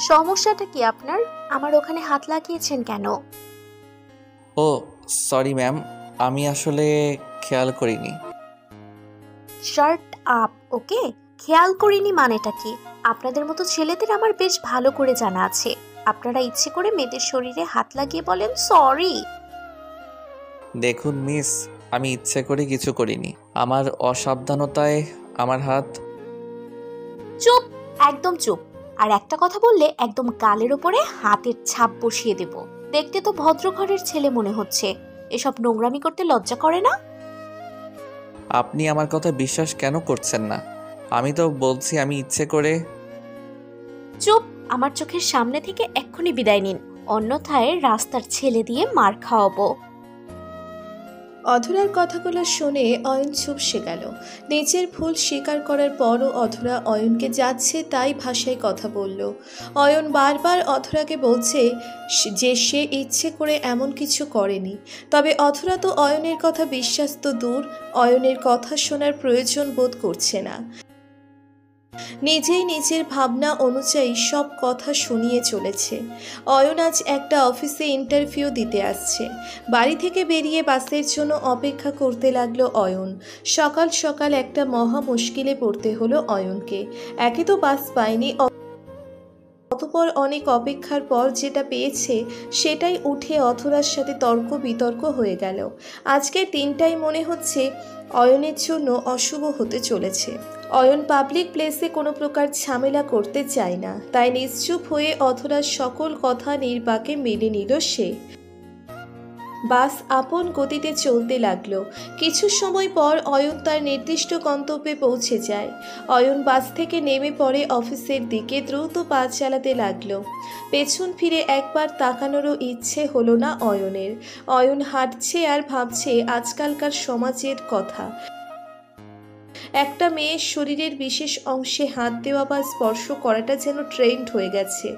সমস্যাটা কি আপনার? আমার ওখানে হাত লাগিয়েছেন কেন? ও সরি ম্যাম, আমি আসলে খেয়াল করিনি। শার্ট আপ, ওকে? খেয়াল করিনি মানেটা কি? আপনাদের মতো ছেলেদের আমার বেশ ভালো করে জানা আছে। আপনারা ইচ্ছে করে মেয়েদের শরীরে হাত লাগিয়ে বলেন সরি। দেখুন মিস, আমি ইচ্ছে করে কিছু করিনি। আমার অসাবধানতায় আমার হাত। চুপ, একদম চুপ। আর একটা কথা বললে একদম গালের ওপরে হাতের ছাপ বসিয়ে দেব। দেখতে তো ভদ্র ঘরের ছেলে মনে হচ্ছে। এসব নোংরামি করতে লজ্জা করে না? আপনি আমার কথা বিশ্বাস কেন করছেন না? আমি তো বলছি আমি ইচ্ছে করে। চুপ, আমার চোখের সামনে থেকে এক্ষুনি বিদায় নিন, অন্যথায় রাস্তার ছেলে দিয়ে মার খাওয়াবো। অধরার কথাগুলো শুনে অয়ন চুপসে গেল। নিজের ভুল স্বীকার করার পরও অধরা অয়নকে যাচ্ছে তাই ভাষায় কথা বলল। অয়ন বারবার অধরাকে বলছে যে সে ইচ্ছে করে এমন কিছু করেনি। তবে অধরা তো অয়নের কথা বিশ্বাস তো দূর, অয়নের কথা শোনার প্রয়োজন বোধ করছে না। নিজেই নিজের ভাবনা অনুযায়ী সব কথা শুনিয়ে চলেছে। অয়ন আজ একটা অফিসে ইন্টারভিউ দিতে আসছে। বাড়ি থেকে বেরিয়ে বাসের জন্য অপেক্ষা করতে লাগলো অয়ন। সকাল সকাল একটা মহা মুশকিলে পড়তে হলো অয়নকে। একে তো বাস পায়নি, অতঃপর অনেক অপেক্ষার পর যেটা পেয়েছে সেটাই উঠে অথরার সাথে তর্ক বিতর্ক হয়ে গেল। আজকের দিনটাই মনে হচ্ছে অয়নের জন্য অশুভ হতে চলেছে। অয়ন পাবলিক প্লেসে কোনো প্রকার ঝামেলা করতে চায় না, তাই নিশ্চুপ হয়ে অথরার সকল কথা নির্বাকে মেনে নিল সে। বাস আপন গতিতে চলতে লাগলো। কিছু সময় পর অয়ন তার নির্দিষ্ট গন্তব্যে পৌঁছে যায়। অয়ন বাস থেকে নেমে পড়ে অফিসের দিকে দ্রুত পা চালাতে লাগলো। পেছন ফিরে একবার তাকানোরও ইচ্ছে হলো না অয়নের। অয়ন হাঁটছে আর ভাবছে আজকালকার সমাজের কথা। একটা মেয়ের শরীরের বিশেষ অংশে হাত দেওয়া বা স্পর্শ করাটা যেন ট্রেন্ড হয়ে গেছে।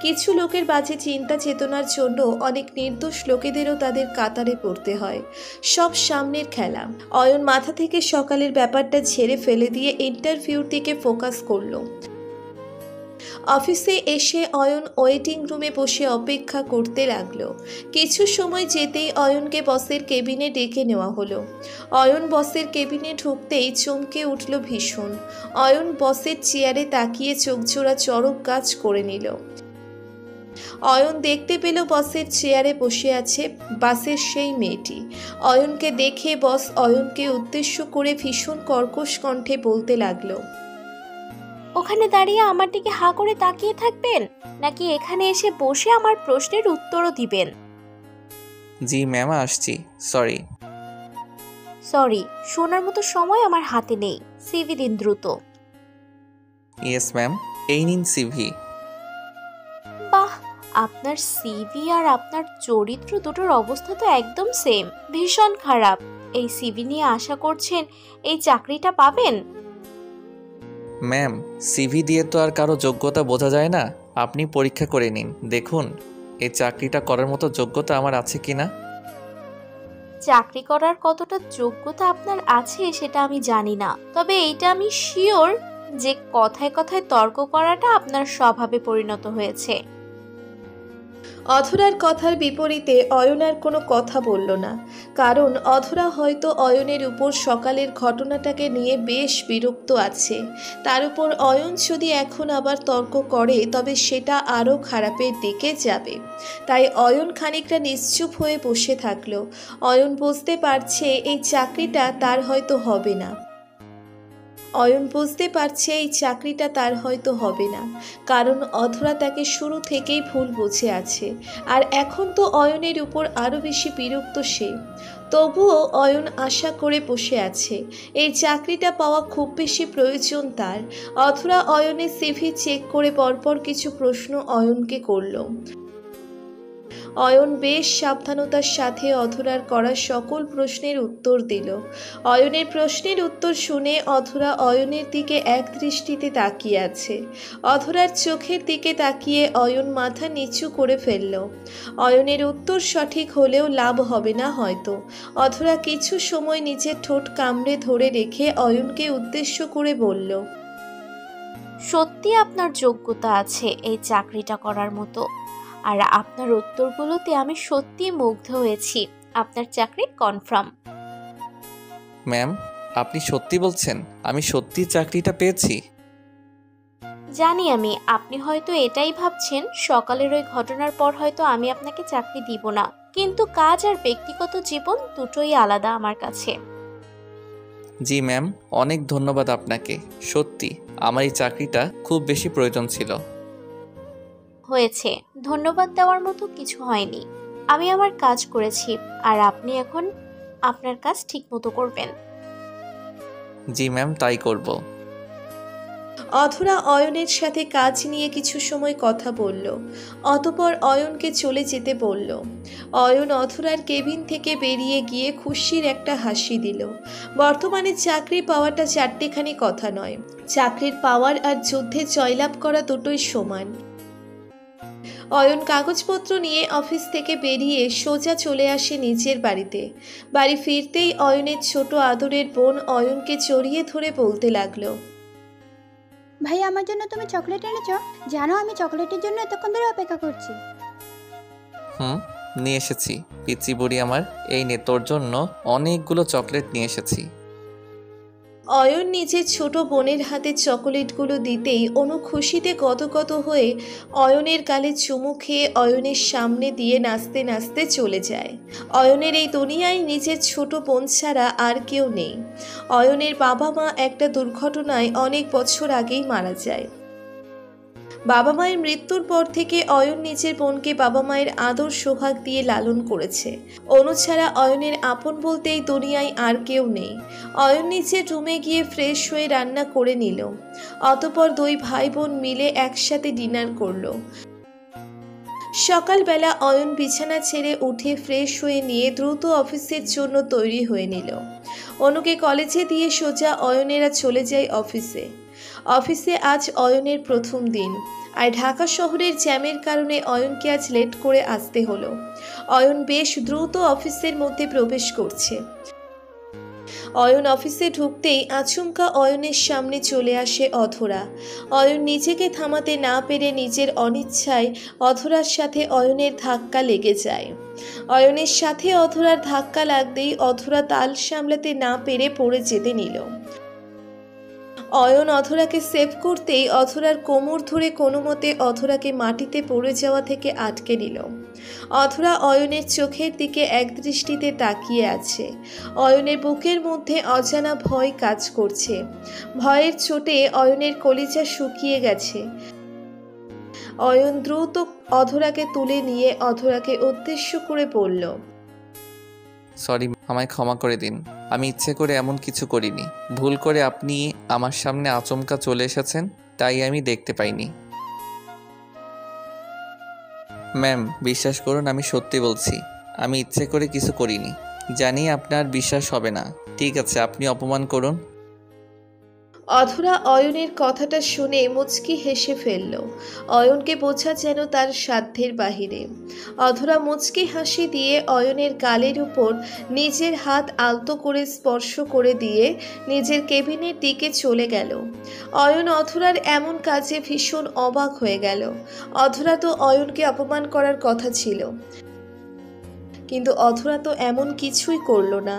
কিছু লোকের বাজে চিন্তা চেতনার জন্য অনেক নির্দোষ লোকেদেরও তাদের কাতারে পড়তে হয়। সব সামনের খেলা। অয়ন মাথা থেকে সকালের ব্যাপারটা ঝেড়ে ফেলে দিয়ে ইন্টারভিউর দিকে ফোকাস করলো। অফিসে এসে অয়ন ওয়েটিং রুমে বসে অপেক্ষা করতে লাগলো। কিছু সময় যেতেই অয়নকে বসের কেবিনে ডেকে নেওয়া হলো। অয়ন বসের কেবিনে ঢুকতেই চমকে উঠল ভীষণ। অয়ন বসের চেয়ারে তাকিয়ে চোখজোড়া চড়ক গাছ করে নিল। অয়ন দেখতে পেল বসের চেয়ারে বসে আছে বাসের সেই মেয়েটি। অয়নকে দেখে বস অয়নকে উদ্দেশ্য করে ভীষণ কর্কশ কণ্ঠে বলতে লাগলো, ওখানে দাঁড়িয়ে আমার দিকে হা করে তাকিয়ে থাকবেন, নাকি এখানে এসে বসে আমার প্রশ্নের উত্তরও দিবেন? জি ম্যাম, আসছি। সরি। সরি শোনার মতো সময় আমার হাতে নেই। সিভি দিন দ্রুত। ইয়েস ম্যাম, এই নিন সিভি। বাহ, আপনার সিভি আর আপনার চরিত্র দুটোর অবস্থা তো একদম সেম, ভীষণ খারাপ। এই সিভি নিয়ে আশা করছেন এই চাকরিটা পাবেন? ম্যাম, সিভি দিয়ে তো আর কারো যোগ্যতা বোঝা যায় না। আপনি পরীক্ষা করে নিন, দেখুন এই চাকরিটা করার মতো যোগ্যতা আমার আছে কিনা। চাকরি করার কতটা যোগ্যতা আপনার আছে সেটা আমি জানি না, তবে এইটা আমি শিওর যে কথায় কথায় তর্ক করাটা আপনার স্বভাবে পরিণত হয়েছে। অধরার কথার বিপরীতে অয়ন আর কোনো কথা বলল না। কারণ অধরা হয়তো অয়নের উপর সকালের ঘটনাটাকে নিয়ে বেশ বিরক্ত আছে। তার উপর অয়ন যদি এখন আবার তর্ক করে তবে সেটা আরও খারাপের দিকে যাবে। তাই অয়ন খানিকটা নিশ্চুপ হয়ে বসে থাকলো। অয়ন বুঝতে পারছে এই চাকরিটা তার হয়তো হবে না। অয়ন বুঝতে পারছে এই চাকরিটা তার হয়তো হবে না, কারণ অধরা তাকে শুরু থেকেই ভুল বুঝে আছে। আর এখন তো অয়নের উপর আরও বেশি বিরক্ত সে। তবুও অয়ন আশা করে বসে আছে, এই চাকরিটা পাওয়া খুব বেশি প্রয়োজন তার। অধরা অয়নের সিভি চেক করে পরপর কিছু প্রশ্ন অয়নকে করল। অয়ন বেশ সাবধানতার সাথে অধরার করা সকল প্রশ্নের উত্তর দিল। অয়নের প্রশ্নের উত্তর শুনে অধরা অয়নের দিকে এক দৃষ্টিতে তাকিয়ে আছে। অধরার চোখের দিকে তাকিয়ে অয়ন মাথা নিচু করে ফেলল। অয়নের উত্তর সঠিক হলেও লাভ হবে না হয়তো। অধরা কিছু সময় নিজের ঠোঁট কামড়ে ধরে রেখে অয়নকে উদ্দেশ্য করে বলল, সত্যি আপনার যোগ্যতা আছে এই চাকরিটা করার মতো। আর আপনার উত্তরগুলোতে আমি সত্যি মুগ্ধ হয়েছি। আপনার চাকরি কনফার্ম। ম্যাম, আপনি সত্যি বলছেন আমি সত্যি চাকরিটা পেয়েছি? জানি আমি, আপনি হয়তো এটাই ভাবছেন সকালের ওই ঘটনার পর হয়তো আমি আপনাকে চাকরি দিব না, কিন্তু কাজ আর ব্যক্তিগত জীবন দুটোই আলাদা আমার কাছে। জি ম্যাম, অনেক ধন্যবাদ আপনাকে। সত্যি আমার এই চাকরিটা খুব বেশি প্রয়োজন ছিল। হয়েছে, ধন্যবাদ দেওয়ার মতো কিছু হয়নি। আমি আমার কাজ করেছি, আর আপনি এখন আপনার কাজ ঠিক মতো করবেন। জি ম্যাম, তাই করব। অধরা অয়নের সাথে কাজ নিয়ে কিছু সময় কথা বলল। অতঃপর অয়নকে চলে যেতে বলল। অয়ন অধরার কেবিন থেকে বেরিয়ে গিয়ে খুশির একটা হাসি দিল। বর্তমানে চাকরি পাওয়াটা চারটেখানি কথা নয়। চাকরির পাওয়ার আর যুদ্ধে জয়লাভ করা দুটোই সমান। অয়ন কাগজপত্র নিয়ে অফিস থেকে বেরিয়ে সোজা চলে আসে নিজের বাড়িতে। বাড়ি ফিরতেই অয়নের ছোট আদরের বোন অয়নকে জড়িয়ে ধরে বলতে লাগলো, ভাই, আমার জন্য তুমি চকলেট এনেছো? জানো আমি চকলেটের জন্য এতক্ষণ ধরে অপেক্ষা করছি। নিয়ে এসেছি পিচি বুড়ি আমার। এই নে তোর জন্য অনেকগুলো চকলেট নিয়ে এসেছি। অয়ন নিজের ছোট বোনের হাতে চকোলেটগুলো দিতেই অনু খুশিতে গদগদ হয়ে অয়নের গালে চুমু খেয়ে অয়নের সামনে দিয়ে নাচতে নাচতে চলে যায়। অয়নের এই দুনিয়ায় নিজের ছোট বোন ছাড়া আর কেউ নেই। অয়নের বাবা মা একটা দুর্ঘটনায় অনেক বছর আগেই মারা যায়। বাবা মায়ের মৃত্যুর পর থেকে অয়ন নিজের বোনকে বাবা মায়ের আদর সোহাগ দিয়ে লালন করেছে। অনু ছাড়া অয়নের আপন বলতে এই দুনিয়ায় আর কেউ নেই। অয়ন নিজের রুমে গিয়ে ফ্রেশ হয়ে রান্না করে নিল। অতঃপর দুই ভাই বোন মিলে একসাথে ডিনার করলো। সকালবেলা অয়ন বিছানা ছেড়ে উঠে ফ্রেশ হয়ে নিয়ে দ্রুত অফিসের জন্য তৈরি হয়ে নিল। অনুকে কলেজে দিয়ে সোজা অয়নেরা চলে যায় অফিসে। অফিসে আজ অয়নের প্রথম দিন, আর ঢাকা শহরের জ্যামের কারণে অয়নকে আজ লেট করে আসতে হলো। অয়ন বেশ দ্রুত অফিসের মধ্যে প্রবেশ করছে। অয়ন অফিসে ঢুকতেই আচমকা অয়নের সামনে চলে আসে অধরা। অয়ন নিজেকে থামাতে না পেরে নিজের অনিচ্ছায় অধরার সাথে অয়নের ধাক্কা লেগে যায়। অয়নের সাথে অধরার ধাক্কা লাগতেই অধরা তাল সামলাতে না পেরে পড়ে যেতে নিল। অয়ন অধরাকে সেভ করতেই অধরার কোমর ধরে কোনো মতে অধরাকে মাটিতে পড়ে যাওয়া থেকে আটকে নিল। অধরা অয়নের চোখের দিকে একদৃষ্টিতে তাকিয়ে আছে। অয়নের বুকের মধ্যে অজানা ভয় কাজ করছে। ভয়ের চোটে অয়নের কলিজা শুকিয়ে গেছে। অয়ন দ্রুত অধরাকে তুলে নিয়ে অধরাকে উদ্দেশ্য করে বলল, সরি, আমায় ক্ষমা করে দিন। আমি ইচ্ছে করে এমন কিছু করিনি। ভুল করে আপনি আমার সামনে আচমকা চলে এসেছেন, তাই আমি দেখতে পাইনি। ম্যাম, বিশ্বাস করুন আমি সত্যি বলছি। আমি ইচ্ছে করে কিছু করিনি। জানি আপনার বিশ্বাস হবে না। ঠিক আছে, আপনি অপমান করুন। অধরা অয়নের কথাটা শুনে মুচকি হেসে ফেলল। অয়নকে বোঝা যেন তার সাধ্যের বাহিরে। অধরা মুচকি হাসি দিয়ে অয়নের গালের উপর নিজের হাত আলতো করে স্পর্শ করে দিয়ে নিজের কেবিনের দিকে চলে গেল। অয়ন অধরার এমন কাজে ভীষণ অবাক হয়ে গেল। অধরা তো অয়নকে অপমান করার কথা ছিল, কিন্তু অধরা তো এমন কিছুই করল না।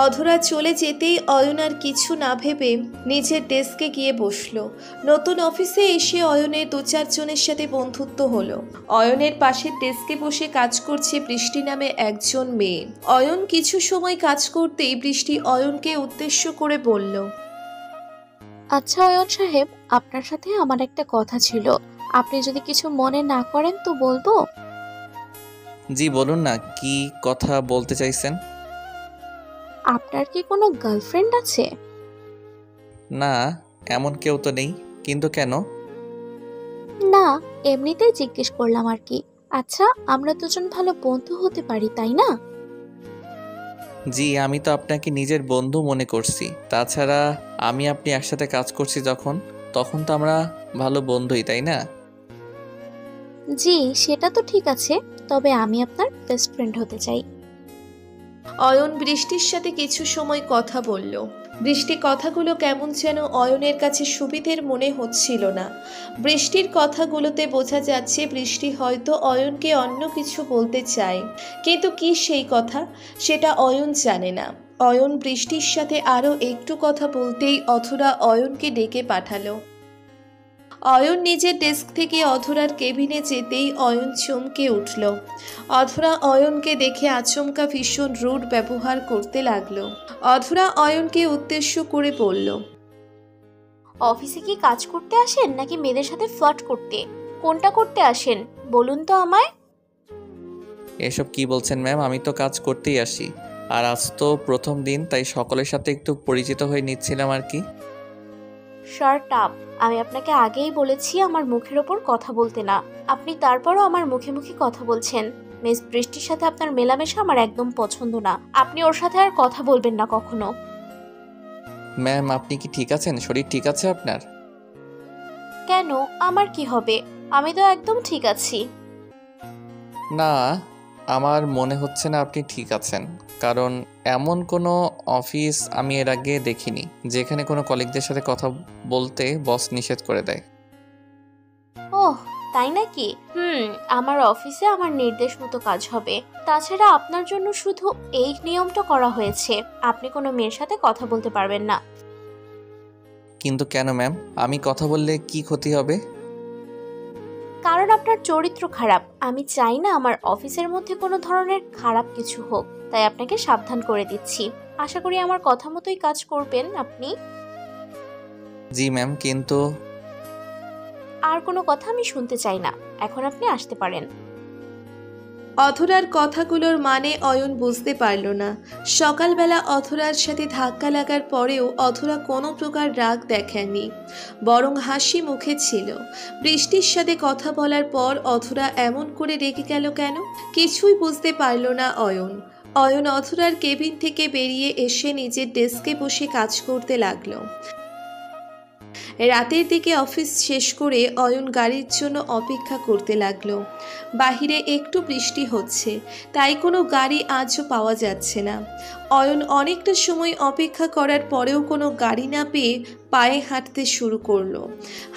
অধরা চলে যেতেই অয়ন আর কিছু না ভেবে নিজের ডেস্কে গিয়ে বসলো। নতুন অফিসে এসে অয়নের 2-4 জনের সাথে বন্ধুত্ব হলো। অয়নের পাশের ডেস্কে বসে কাজ করছে বৃষ্টি নামে একজন মেয়ে। অয়ন কিছু সময় কাজ করতেই বৃষ্টি অয়নকে উদ্দেশ্য করে বলল, আচ্ছা অয়ন সাহেব, আপনার সাথে আমার একটা কথা ছিল। আপনি যদি কিছু মনে না করেন তো বলবো? জি বলুন না, কি কথা বলতে চাইছেন? আপনার কি কোনো গার্লফ্রেন্ড আছে? না, এমন কেউ তো নেই। কিন্তু কেন? না, এমনিতেই জিজ্ঞেস করলাম আর কি। আচ্ছা, আমরা দুজন ভালো বন্ধু হতে পারি, তাই না? জি, আমি তো আপনাকে নিজের বন্ধু মনে করছি। তাছাড়া আপনি একসাথে কাজ করছি তখন তো আমরা ভালো বন্ধুই, তাই না? জি, সেটা তো ঠিক আছে, তবে আমি আপনার বেস্ট ফ্রেন্ড হতে চাই। অয়ন বৃষ্টির সাথে কিছু সময় কথা বলল। বৃষ্টি কথাগুলো কেমন যেন অয়নের কাছে সুবিধের মনে হচ্ছিল না। বৃষ্টির কথাগুলোতে বোঝা যাচ্ছে বৃষ্টি হয়তো অয়নকে অন্য কিছু বলতে চায়, কিন্তু কি সেই কথা সেটা অয়ন জানে না। অয়ন বৃষ্টির সাথে আরও একটু কথা বলতেই অধরা অয়নকে ডেকে পাঠালো। অয়ন নিজের ডেস্ক থেকে অধরার কেবিনে যেতেই অয়ন চমকে উঠল। অধরা অয়নকে দেখে আচমকা ভীষণ রুড ব্যবহার করতে লাগলো। অধরা অয়নকে উদ্দেশ্য করে বলল, অফিসে কি কাজ করতে আসেন নাকি মেয়েদের সাথে ফ্লার্ট করতে? কোনটা করতে আসেন বলুন তো আমায়। এসব কি বলছেন ম্যাম? আমি তো কাজ করতেই আসি, আর আজ তো প্রথম দিন, তাই সকলের সাথে একটু পরিচিত হয়ে নিচ্ছিলাম আর কি। Shut up! আমি আপনাকে আগেই বলেছি আমার মুখের ওপর কথা বলতে না, আপনি তারপরও আমার মুখে মুখে কথা বলছেন। মিস বৃষ্টির সাথে আপনার মেলামেশা আমার একদম পছন্দ না, আপনি ওর সাথে আর কথা বলবেন না কখনো। ম্যাম, আপনি কি ঠিক আছেন? শরীর ঠিক আছে আপনার? কেন, আমার কি হবে? আমি তো একদম ঠিক আছি। না, আমার মনে হচ্ছে না আপনি ঠিক আছেন, কারণ এমন কোনো অফিস আমি এর আগে দেখিনি যেখানে কোনো কলিগদের সাথে কথা বলতে বস নিষেধ করে দেয়। ওহ, তাই নাকি? আমার অফিসে আমার নির্দেশ মতো কাজ হবে। তাছাড়া আপনার জন্য শুধু এই নিয়মটা করা হয়েছে, আপনি কোনো মেয়ের সাথে কথা বলতে পারবেন না। কিন্তু কেন ম্যাম? আমি কথা বললে কি ক্ষতি হবে? কারণ আপনার চরিত্র খারাপ। আমি চাই না আমার অফিসের মধ্যে কোনো ধরনের খারাপ কিছু হোক, তাই আপনাকে সাবধান করে দিচ্ছি। আশা করি আমার কথা মতোই কাজ করবেন আপনি। জি ম্যাম, কিন্তু আর কোনো কথা আমি শুনতে চাই না, এখন আপনি আসতে পারেন। অধরার কথাগুলোর মানে অয়ন বুঝতে পারল না। সকালবেলা অধরার সাথে ধাক্কা লাগার পরেও অধরা কোনো প্রকার রাগ দেখায়নি, বরং হাসি মুখে ছিল। বৃষ্টির সাথে কথা বলার পর অধরা এমন করে রেগে গেল কেন, কিছুই বুঝতে পারল না অয়ন। অয়ন অধরার কেবিন থেকে বেরিয়ে এসে নিজের ডেস্কে বসে কাজ করতে লাগলো। রাতের দিকে অফিস শেষ করে অয়ন গাড়ির জন্য অপেক্ষা করতে লাগলো। বাহিরে একটু বৃষ্টি হচ্ছে, তাই কোনো গাড়ি আজও পাওয়া যাচ্ছে না। অয়ন অনেকটা সময় অপেক্ষা করার পরেও কোনো গাড়ি না পেয়ে পায়ে হাঁটতে শুরু করলো।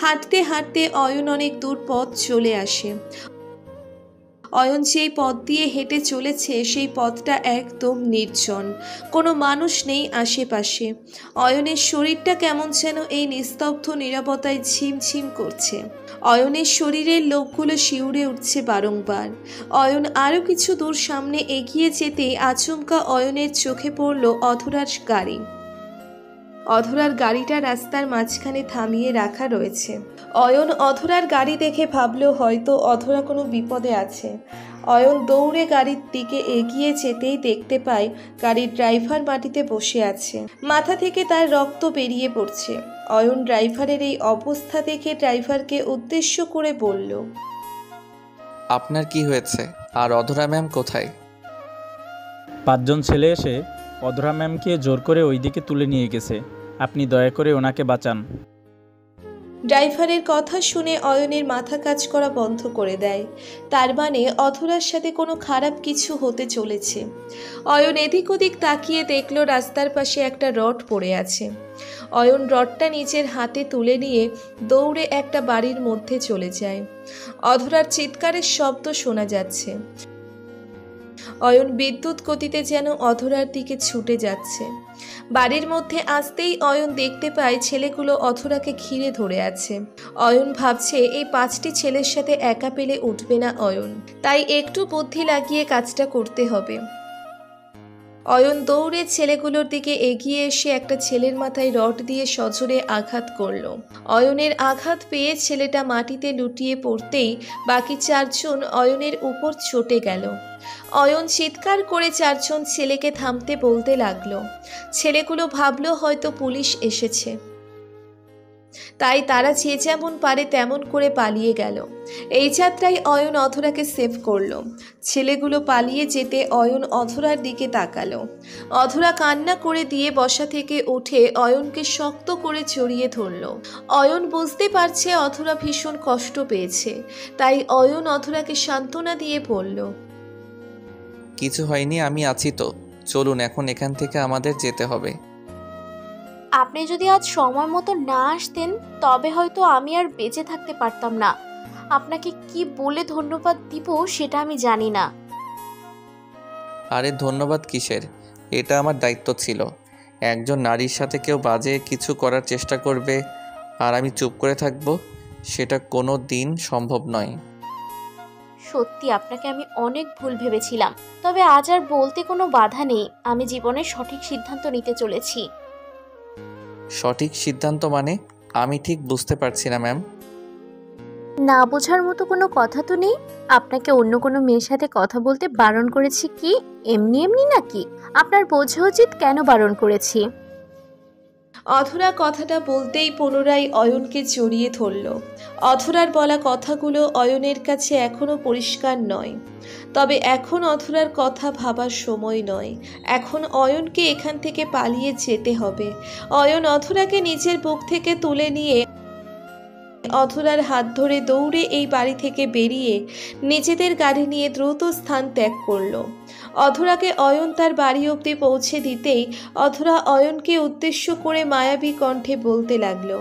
হাঁটতে হাঁটতে অয়ন অনেক দূর পথ চলে আসে। অয়ন যেই পথ দিয়ে হেঁটে চলেছে সেই পথটা একদম নির্জন, কোনো মানুষ নেই আশেপাশে। অয়নের শরীরটা কেমন যেন এই নিস্তব্ধ নীরবতায় ঝিমঝিম করছে। অয়নের শরীরের লোকগুলো শিউরে উঠছে বারংবার। অয়ন আরও কিছু দূর সামনে এগিয়ে যেতেই আচমকা অয়নের চোখে পড়ল অধরার গাড়ি। অধরার গাড়িটা রাস্তার মাঝখানে থামিয়ে রাখা রয়েছে। অয়ন অধরার গাড়ি দেখে ভাবল হয়তো অধরা কোনো বিপদে আছে। অয়ন দৌড়ে গাড়ির দিকে এগিয়ে যেতেই দেখতে পায় গাড়ির ড্রাইভার মাটিতে বসে আছে, মাথা থেকে তার রক্ত বেরিয়ে পড়ছে। অয়ন ড্রাইভারের এই অবস্থা দেখে ড্রাইভারকে উদ্দেশ্য করে বলল, আপনার কি হয়েছে? আর অধরা ম্যাম কোথায়? 5 জন ছেলে এসে অধরা ম্যামকে জোর করে ওইদিকে তুলে নিয়ে গেছে, আপনি দয়া করে ওনাকে বাঁচান। ড্রাইভারের কথা শুনে অয়নের মাথা কাজ করা বন্ধ করে দেয়। তার মানে অধরার সাথে কোনো খারাপ কিছু হতে চলেছে। অয়ন এদিক ওদিক তাকিয়ে দেখল রাস্তার পাশে একটা রড পড়ে আছে। অয়ন রডটা নিজের হাতে তুলে নিয়ে দৌড়ে একটা বাড়ির মধ্যে চলে যায়। অধরার চিৎকারের শব্দ শোনা যাচ্ছে। অয়ন বিদ্যুৎ গতিতে যেন অধরার দিকে ছুটে যাচ্ছে। বাড়ির মধ্যে আসতেই অয়ন দেখতে পায় ছেলেগুলো অধরাকে ঘিরে ধরে আছে। অয়ন ভাবছে এই 5টি ছেলের সাথে একা পেলে উঠবে না অয়ন, তাই একটু বুদ্ধি লাগিয়ে কাজটা করতে হবে। অয়ন দৌড়ে ছেলেগুলোর দিকে এগিয়ে এসে একটা ছেলের মাথায় রড দিয়ে সজোরে আঘাত করল। অয়নের আঘাত পেয়ে ছেলেটা মাটিতে লুটিয়ে পড়তেই বাকি 4 জন অয়নের উপর চটে গেল। অয়ন চিৎকার করে 4 জন ছেলেকে থামতে বলতে লাগলো। ছেলেগুলো ভাবলো হয়তো পুলিশ এসেছে, তাই তারা যে যেমন পারে তেমন করে পালিয়ে গেল। এই যাত্রায় অয়ন অধরাকে সেভ করলো। ছেলেগুলো পালিয়ে যেতে অয়ন অধরার দিকে তাকালো। অধরা কান্না করে দিয়ে বসা থেকে উঠে অয়নকে শক্ত করে জড়িয়ে ধরল। অয়ন বুঝতে পারছে অধরা ভীষণ কষ্ট পেয়েছে, তাই অয়ন অধরাকে সান্ত্বনা দিয়ে বলল, কিছু হয়নি, আমি আছি তো। চলুন এখন এখান থেকে আমাদের যেতে হবে। আপনি যদি আজ সময় মতো না আসতেন তবে হয়তো আমি আর বেঁচে থাকতে পারতাম না। আপনাকে কি বলে ধন্যবাদ দিব সেটা আমি জানি না। আরে ধন্যবাদ কিসের, এটা আমার দায়িত্ব ছিল। একজন নারীর সাথে কেউ বাজে কিছু করার চেষ্টা করবে আর আমি চুপ করে থাকবো, সেটা কোনো দিন সম্ভব নয়। সত্যি আপনাকে আমি অনেক ভুল ভেবেছিলাম, তবে আজ আর বলতে কোনো বাধা নেই। আমি জীবনের সঠিক সিদ্ধান্ত নিতে চলেছি। সঠিক সিদ্ধান্ত মানে? আমি ঠিক বুঝতে পারছি না ম্যাম। না বোঝার মতো কোনো কথা তো নেই। আপনাকে অন্য কোনো মেয়ের সাথে কথা বলতে বারণ করেছি কি এমনি এমনি নাকি? আপনার বোঝা উচিত কেন বারণ করেছি। অধরা কথাটা বলতেই পুনরায় অয়নকে জড়িয়ে ধরল। অধরার বলা কথাগুলো অয়নের কাছে এখনো পরিষ্কার নয়, তবে এখন অধরার কথা ভাবার সময় নয়। এখন অয়নকে এখান থেকে পালিয়ে যেতে হবে। অয়ন অধরাকে নিজের বুক থেকে তুলে নিয়ে অধরার হাত ধরে দৌড়ে এই বাড়ি থেকে বেরিয়ে নিজেদের গাড়ি নিয়ে দ্রুত স্থান ত্যাগ করলো। অধরাকে অয়ন তার বাড়ি অবধি পৌঁছে দিতেই অধরা অয়নকে উদ্দেশ্য করে মায়াবী কণ্ঠে বলতে লাগলো,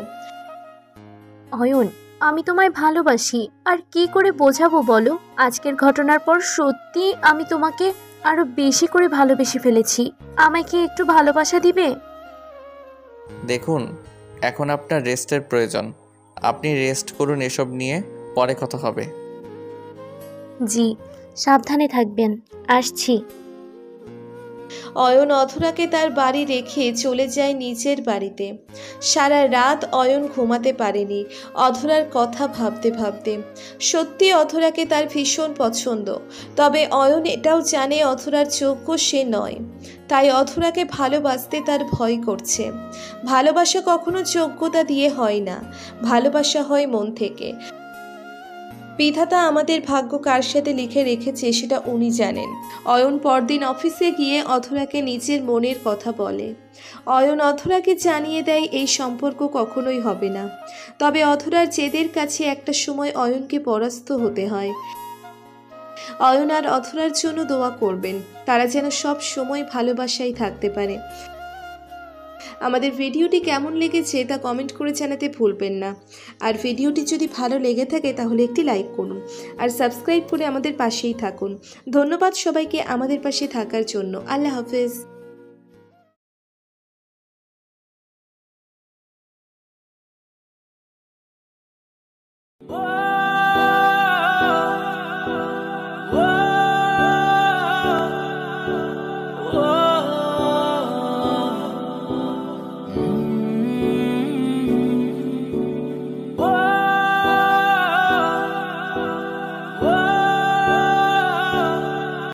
অয়ন, আমি তোমায় ভালোবাসি। আর কি করে বোঝাবো বলো? আজকের ঘটনার পর সত্যি আমি তোমাকে আরো বেশি করে ভালোবেসে ফেলেছি। আমাকে একটু ভালোবাসা দিবে? দেখুন, এখন আপনার রেস্টের প্রয়োজন। আপনি রেস্ট করুন, এসব নিয়ে পরে কথা হবে। জি, সাবধানে থাকবেন। আসছি। অয়ন অধরাকে তার বাড়ি রেখে চলে যায় নিজের বাড়িতে। সারা রাত অয়ন ঘুমাতে পারেনি অধরার কথা ভাবতে ভাবতে। সত্যি অধরাকে তার ভীষণ পছন্দ, তবে অয়ন এটাও জানে অধরার যোগ্য সে নয়। তাই অধরাকে ভালোবাসতে তার ভয় করছে। ভালোবাসা কখনো যোগ্যতা দিয়ে হয় না, ভালোবাসা হয় মন থেকে। বিধাতা আমাদের ভাগ্য কার সাথে লিখে রেখেছে সেটা উনি জানেন। অয়ন পরদিন অফিসে গিয়ে অধরাকে নিজের মনের কথা বলে। অয়ন অধরাকে জানিয়ে দেয় এই সম্পর্ক কখনোই হবে না, তবে অধরার জেদের কাছে একটা সময় অয়নকে পরাস্ত হতে হয়। অয়ন আর অধরার জন্য দোয়া করবেন, তারা যেন সব সময় ভালোবাসায় থাকতে পারে। আমাদের ভিডিওটি কেমন লেগেছে তা কমেন্ট করে জানাতে ভুলবেন না। আর ভিডিওটি যদি ভালো লেগে থাকে তাহলে একটি লাইক করুন আর সাবস্ক্রাইব করে আমাদের পাশেই থাকুন। ধন্যবাদ সবাইকে আমাদের পাশে থাকার জন্য। আল্লাহ হাফেজ।